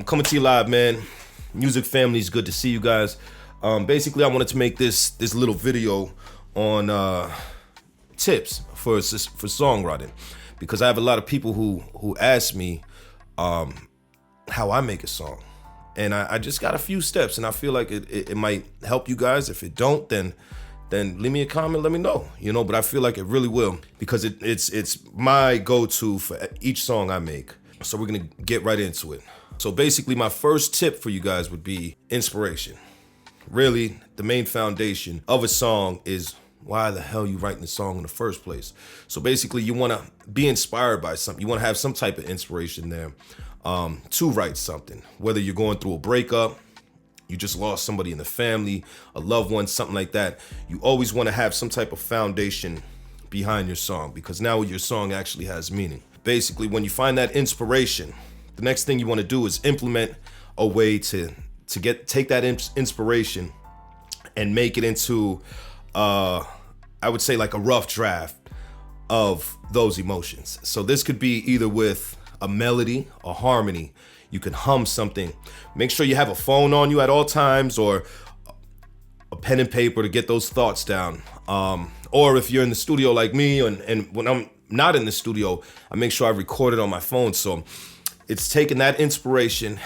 Coming to you live, man. Music family, is good to see you guys. Basically, I wanted to make this little video on tips for songwriting, because I have a lot of people who ask me how I make a song, and I just got a few steps, and I feel like it might help you guys. If it don't, then leave me a comment, let me know, but I feel like it really will, because it's my go-to for each song I make. So we're gonna get right into it. So basically, my first tip for you guys would be inspiration. Really, the main foundation of a song is why the hell you writing the song in the first place. So basically, you wanna be inspired by something. You wanna have some type of inspiration there to write something. Whether you're going through a breakup, you just lost somebody in the family, a loved one, something like that. You always wanna have some type of foundation behind your song, because now your song actually has meaning. Basically, when you find that inspiration, the next thing you want to do is implement a way to take that inspiration and make it into, I would say, like a rough draft of those emotions. So this could be either with a melody, a harmony. You can hum something. Make sure you have a phone on you at all times, or a pen and paper to get those thoughts down. Or if you're in the studio like me, and when I'm not in the studio, I make sure I record it on my phone. So it's taking that inspiration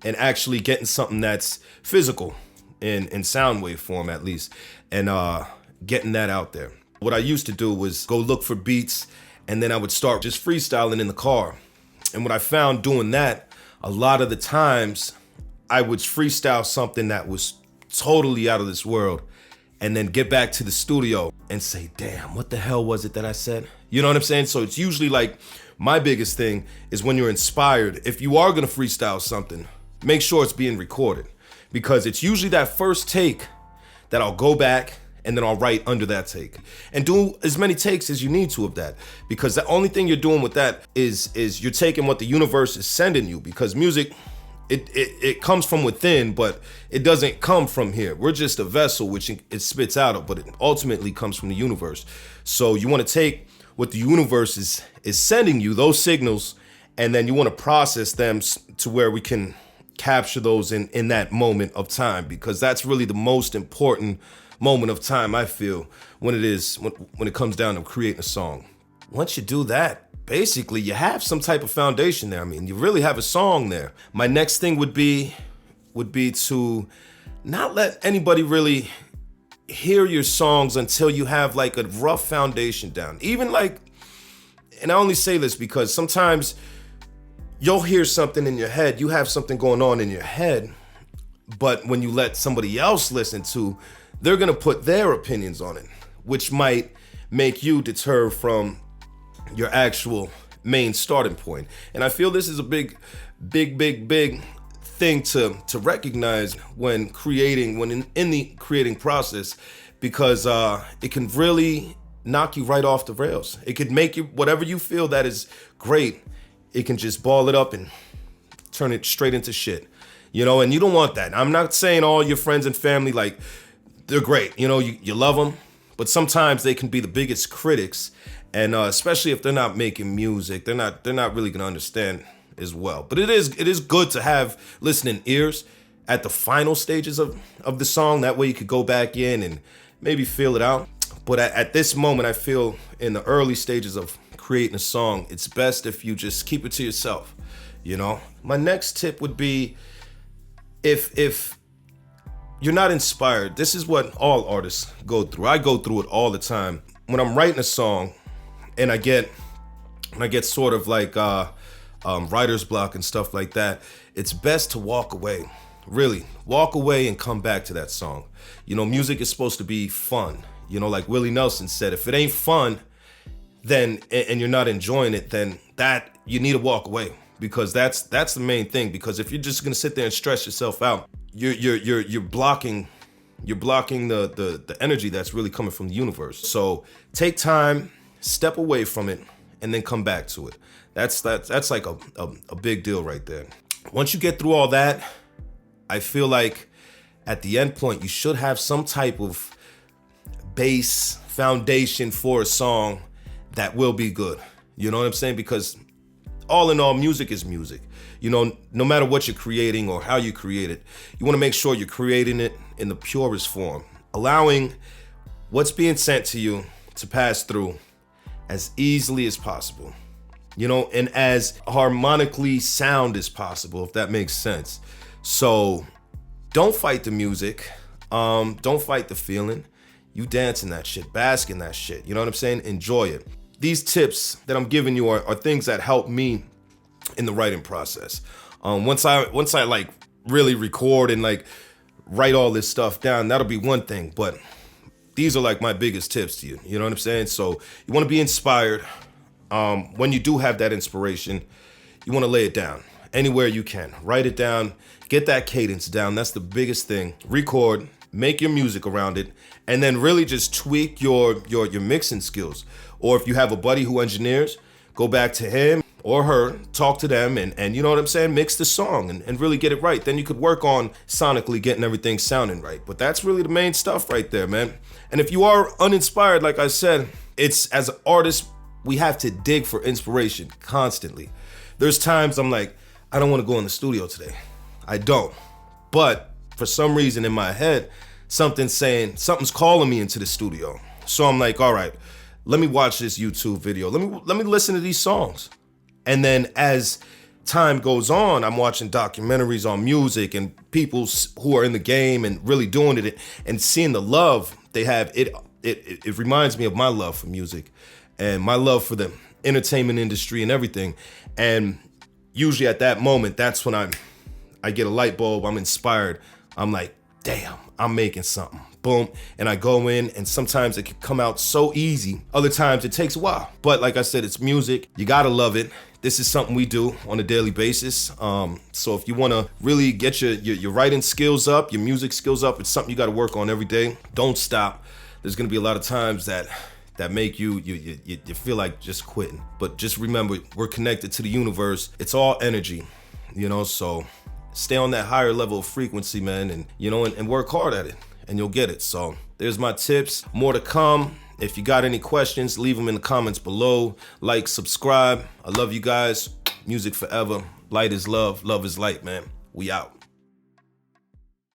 and actually getting something that's physical in sound wave form, at least, and getting that out there. What I used to do was go look for beats, and then I would start just freestyling in the car. And what I found doing that, a lot of the times I would freestyle something that was totally out of this world, and then get back to the studio and say, damn, what the hell was it that I said? You know what I'm saying? So it's usually like, my biggest thing is when you're inspired, if you are gonna freestyle something, make sure it's being recorded, because it's usually that first take that I'll go back and then I'll write under that take, and do as many takes as you need to of that, because the only thing you're doing with that is you're taking what the universe is sending you, because music, it comes from within, but it doesn't come from here. We're just a vessel which it spits out of, but it ultimately comes from the universe. So you want to take what the universe is sending you, those signals, and then you want to process them to where we can capture those in that moment of time, because that's really the most important moment of time, I feel, when it comes down to creating a song. Once you do that, basically you have some type of foundation there. I mean, you really have a song there. My next thing would be to not let anybody really hear your songs until you have like a rough foundation down. Even like, and I only say this because sometimes you'll hear something in your head, you have something going on in your head, but when you let somebody else listen to, they're gonna put their opinions on it, which might make you deter from your actual main starting point. And I feel this is a big thing to recognize when in the creating process, because it can really knock you right off the rails. It could make you, whatever you feel that is great, it can just ball it up and turn it straight into shit, and you don't want that. I'm not saying all your friends and family, like, they're great, you love them, but sometimes they can be the biggest critics, and especially if they're not making music, they're not really gonna understand as well. But it is good to have listening ears at the final stages of the song. That way you could go back in and maybe feel it out. But at this moment, I feel in the early stages of creating a song, it's best if you just keep it to yourself, My next tip would be, if you're not inspired, this is what all artists go through. I go through it all the time. When I'm writing a song and I get sort of like writer's block and stuff like that, it's best to walk away. Really, walk away and come back to that song. Music is supposed to be fun. Like Willie Nelson said, if it ain't fun, then, and you're not enjoying it, then that you need to walk away, because that's the main thing. Because if you're just gonna sit there and stress yourself out, you're blocking the energy that's really coming from the universe. So take time, step away from it, and then come back to it. That's like a big deal right there. Once you get through all that, I feel like at the end point, you should have some type of base foundation for a song that will be good. You know what I'm saying? Because all in all, music is music. You know, no matter what you're creating or how you create it, you want to make sure you're creating it in the purest form, allowing what's being sent to you to pass through as easily as possible, you know, and as harmonically sound as possible, if that makes sense. So don't fight the music. Don't fight the feeling. You dance in that shit, bask in that shit. You know what I'm saying? Enjoy it. These tips that I'm giving you are things that help me in the writing process. Once I like really record and like write all this stuff down, that'll be one thing. But these are like my biggest tips to you. You know what I'm saying? So you want to be inspired. When you do have that inspiration, you want to lay it down anywhere you can. Write it down. Get that cadence down. That's the biggest thing. Record. Make your music around it, and then really just tweak your mixing skills. Or if you have a buddy who engineers, go back to him or her, talk to them, and you know what I'm saying, mix the song and really get it right. Then you could work on sonically getting everything sounding right. But that's really the main stuff right there, man. And if you are uninspired, like I said, it's as artists, we have to dig for inspiration constantly. There's times I'm like, I don't want to go in the studio today. I don't. But for some reason in my head, something's calling me into the studio. So I'm like, all right, let me watch this YouTube video. Let me listen to these songs. And then as time goes on, I'm watching documentaries on music and people who are in the game and really doing it and seeing the love they have. It reminds me of my love for music and my love for the entertainment industry and everything. And usually at that moment, that's when I get a light bulb, I'm inspired. I'm like, damn, I'm making something. Boom. And I go in, and sometimes it can come out so easy. Other times it takes a while. But like I said, it's music. You gotta love it. This is something we do on a daily basis. So if you wanna really get your writing skills up, your music skills up, it's something you gotta work on every day. Don't stop. There's gonna be a lot of times that make you feel like just quitting. But just remember, we're connected to the universe. It's all energy, you know, so stay on that higher level of frequency, man, and you know, and work hard at it, and you'll get it. So there's my tips. More to come. If you got any questions, leave them in the comments below. Like, subscribe. I love you guys. Music forever. Light is love. Love is light, man. We out.